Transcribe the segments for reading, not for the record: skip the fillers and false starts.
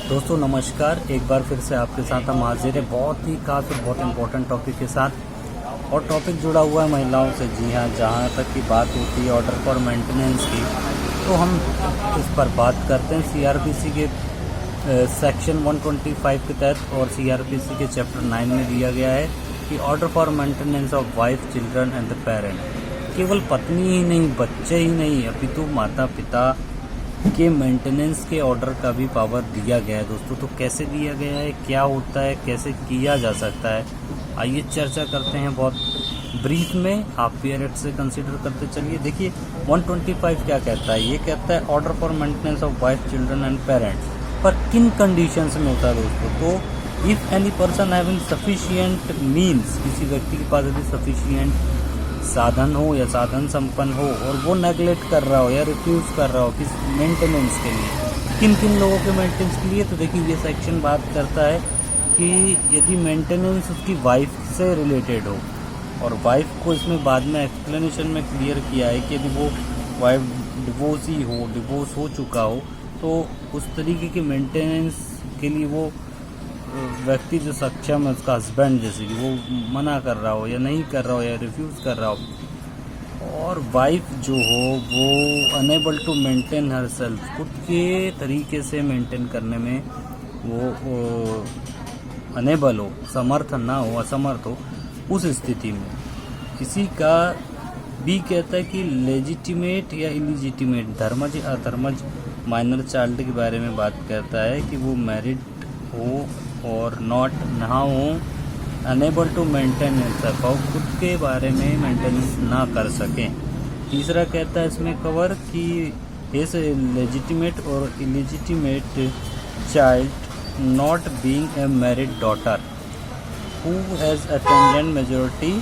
दोस्तों नमस्कार, एक बार फिर से आपके साथ हम हाजिर हैं बहुत ही खास और बहुत इम्पोर्टेंट टॉपिक के साथ। और टॉपिक जुड़ा हुआ है महिलाओं से। जी हाँ, जहाँ तक की बात होती है ऑर्डर फॉर मेंटेनेंस की, तो हम इस पर बात करते हैं सीआरपीसी के सेक्शन 125 के तहत। और सीआरपीसी के चैप्टर 9 में दिया गया है कि order for maintenance of wife, children and the parent, केवल पत्नी ही नहीं, बच्चे ही नहीं, अपितु माता पिता के मेंटेनेंस के ऑर्डर का भी पावर दिया गया है दोस्तों। तो कैसे दिया गया है, क्या होता है, कैसे किया जा सकता है, आइए चर्चा करते हैं बहुत ब्रीफ में। आप पीयर एक्ट से कंसीडर करते चलिए। देखिए 125 क्या कहता है। ये कहता है order for maintenance of wife, children and parents, पर किन कंडीशंस में होता है दोस्तों। तो if any person having sufficient means, किसी व्यक्ति के पास यदि सफिशिएंट साधन हो या साधन संपन्न हो और वो नेगलेक्ट कर रहा हो या रिफ्यूज़ कर रहा हो किस मेंटेनेंस के लिए, किन किन लोगों के मेंटेनेंस के लिए। तो देखिए ये सेक्शन बात करता है कि यदि मेंटेनेंस उसकी वाइफ से रिलेटेड हो, और वाइफ को इसमें बाद में एक्सप्लेनेशन में क्लियर किया है कि यदि वो वाइफ डिवोर्स हो चुका हो, तो उस तरीके की मेंटेनेंस के लिए वो व्यक्ति जो सक्षम है, उसका हस्बैंड जैसे कि वो मना कर रहा हो या नहीं कर रहा हो या रिफ्यूज़ कर रहा हो, और वाइफ जो हो वो unable to maintain herself, खुद के तरीके से मेंटेन करने में वो अनेबल हो, समर्थ ना हो, असमर्थ हो, उस स्थिति में। इसी का बी कहता है कि लेजिटिमेट या इलिजिटिमेट, धर्मज या अधर्मज माइनर चाइल्ड के बारे में बात करता है कि वो मैरिड हो और नॉट ना हो, अनेबल टू मेंटेन हिमसेल्फ, और खुद के बारे में मेंटेनेंस ना कर सकें। तीसरा कहता है इसमें कवर कि इस लेजिटिमेट और illegitimate child not being a married daughter who has attained majority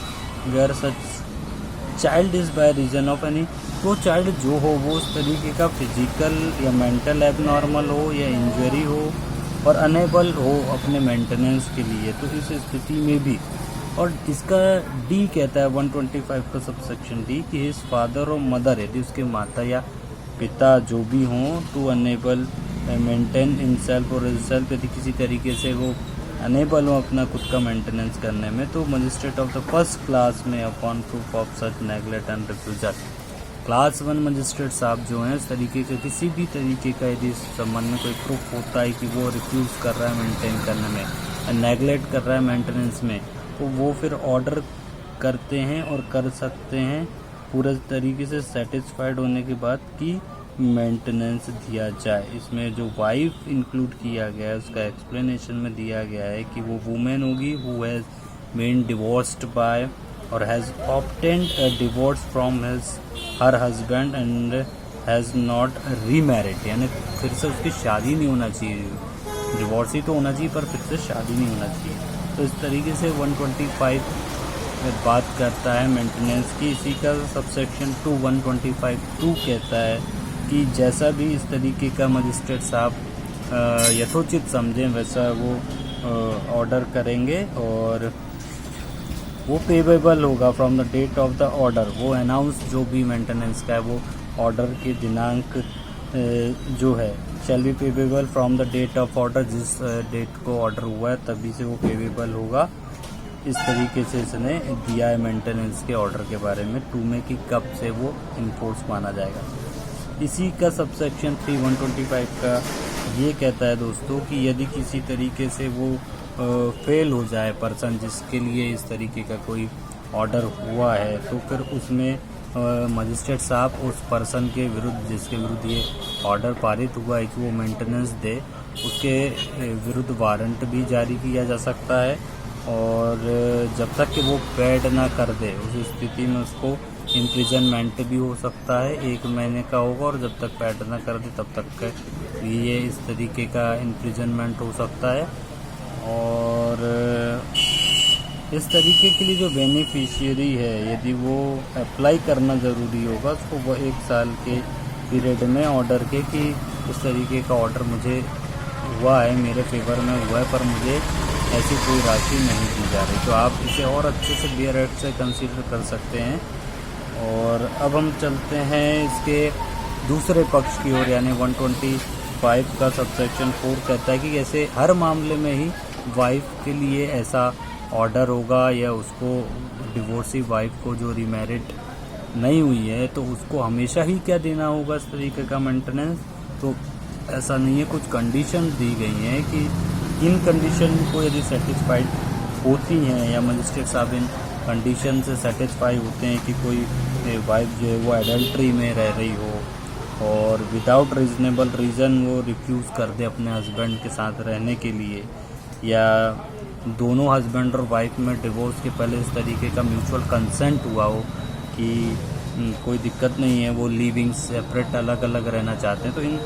where such child is by reason of any, तो चाइल्ड जो हो वो उस तरीके का फिजिकल या मेंटल एबनॉर्मल हो या इंजरी हो और अनेबल हो अपने मेंटेनेंस के लिए, तो इस स्थिति में भी। और इसका डी कहता है 125 का सबसेक्शन डी कि हिज फादर और मदर, यदि उसके माता या पिता जो भी हों, टू अनेबल मेंटेन हिमसेल्फ और हिमसेल्फ, यदि किसी तरीके से वो अनेबल हो अपना खुद का मेंटेनेंस करने में, तो magistrate of the first class में upon proof of such neglect and refusal, class 1 magistrate साहब जो हैं, इस तरीके के किसी भी तरीके का यदि इस संबंध में कोई प्रूफ होता है कि वो रिफ्यूज़ कर रहा है मेंटेन करने में, नेगलेक्ट कर रहा है मेंटेनेंस में, तो वो फिर ऑर्डर करते हैं और कर सकते हैं पूरे तरीके से सेटिस्फाइड होने के बाद कि मेंटेनेंस दिया जाए। इसमें जो वाइफ इंक्लूड किया गया है उसका एक्सप्लेनेशन में दिया गया है कि वो वुमेन होगी who has been divorced by और has obtained a divorce from her husband and has not remarried, यानी फिर से उसकी शादी नहीं होना चाहिए, डिवोर्स ही तो होना चाहिए पर फिर से शादी नहीं होना चाहिए। तो इस तरीके से 125 बात करता है मेंटेनेंस की। इसी का सबसेक्शन 2 125(2) कहता है कि जैसा भी इस तरीके का मजिस्ट्रेट साहब यथोचित समझें वैसा वो ऑर्डर करेंगे और वो पेबेबल होगा from the date of the order. वो अनाउंस जो भी मेंटेनेंस का है वो ऑर्डर के दिनांक जो है shall be payable from the date of order, जिस डेट को ऑर्डर हुआ है तभी से वो पेबेबल होगा। इस तरीके से इसने दिया है मेंटेनेंस के ऑर्डर के बारे में 2 में कि कब से वो इन्फोर्स माना जाएगा। इसी का सबसेक्शन 3 125 का ये कहता है दोस्तों कि यदि किसी तरीके से वो फेल हो जाए पर्सन जिसके लिए इस तरीके का कोई ऑर्डर हुआ है, तो फिर उसमें मजिस्ट्रेट साहब उस पर्सन के विरुद्ध जिसके विरुद्ध ये ऑर्डर पारित हुआ है कि वो मेंटेनेंस दे, उसके विरुद्ध वारंट भी जारी किया जा सकता है। और जब तक कि वो पेड ना कर दे उस स्थिति में उसको इम्प्रिजनमेंट भी हो सकता है, 1 महीने का होगा, और जब तक पेड ना कर दे तब तक ये इस तरीके का इम्प्रिजनमेंट हो सकता है। और इस तरीके के लिए जो बेनिफिशियरी है यदि वो अप्लाई करना ज़रूरी होगा उसको वो 1 साल के पीरियड में ऑर्डर के कि इस तरीके का ऑर्डर मुझे हुआ है, मेरे फेवर में हुआ है, पर मुझे ऐसी कोई राशि नहीं दी जा रही। तो आप इसे और अच्छे से पीयर एक्ट से कंसीडर कर सकते हैं। और अब हम चलते हैं इसके दूसरे पक्ष की ओर, यानी 125 125 का सबसेक्शन 4 कहता है कि ऐसे हर मामले में ही वाइफ के लिए ऐसा ऑर्डर होगा या उसको डिवोर्सी वाइफ को जो रीमैरिड नहीं हुई है तो उसको हमेशा ही क्या देना होगा इस तरीके का मेंटेनेंस। तो ऐसा नहीं है, कुछ कंडीशन दी गई हैं कि इन कंडीशन को यदि सेटिस्फाइड होती हैं या मजिस्ट्रेट साहब इन कंडीशन से सेटिस्फाई होते हैं कि कोई वाइफ जो है वो एडल्ट्री में रह रही हो और विदाउट रीजनेबल रीज़न वो रिफ्यूज़ कर दे अपने हस्बैंड के साथ रहने के लिए, या दोनों हस्बैंड और वाइफ में डिवोर्स के पहले इस तरीके का म्यूचुअल कंसेंट हुआ हो कि कोई दिक्कत नहीं है, वो लिविंग सेपरेट अलग अलग रहना चाहते हैं, तो इन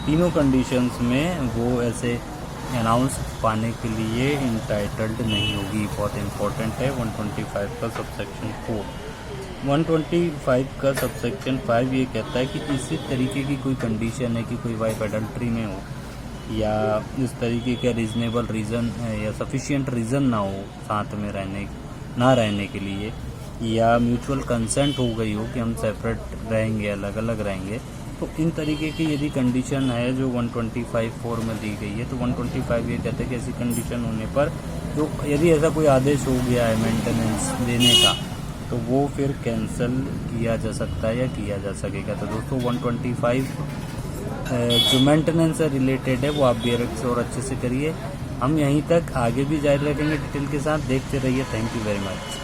तीनों कंडीशंस में वो ऐसे अनाउंस पाने के लिए इंटाइटल्ड नहीं होगी। बहुत इंपॉर्टेंट है 125 का सबसेक्शन 4। 125 का सबसेक्शन 5 ये कहता है कि इसी तरीके की कोई कंडीशन है कि कोई वाइफ एडल्ट्री में हो या इस तरीके का रीज़नेबल रीज़न या सफिशिएंट रीज़न ना हो साथ में रहने के लिए, या म्यूचुअल कंसेंट हो गई हो कि हम सेपरेट रहेंगे, अलग अलग रहेंगे, तो इन तरीके की यदि कंडीशन है जो 125(4) में दी गई है तो 125 ये कहते हैं कि ऐसी कंडीशन होने पर जो यदि ऐसा कोई आदेश हो गया है मेंटेनेंस देने का तो वो फिर कैंसिल किया जा सकता है या किया जा सकेगा। तो दोस्तों 125 जो मेंटेनेंस से रिलेटेड है वो आप BRX से और अच्छे से करिए। हम यहीं तक आगे भी जारी रखेंगे डिटेल के साथ, देखते रहिए। Thank you very much.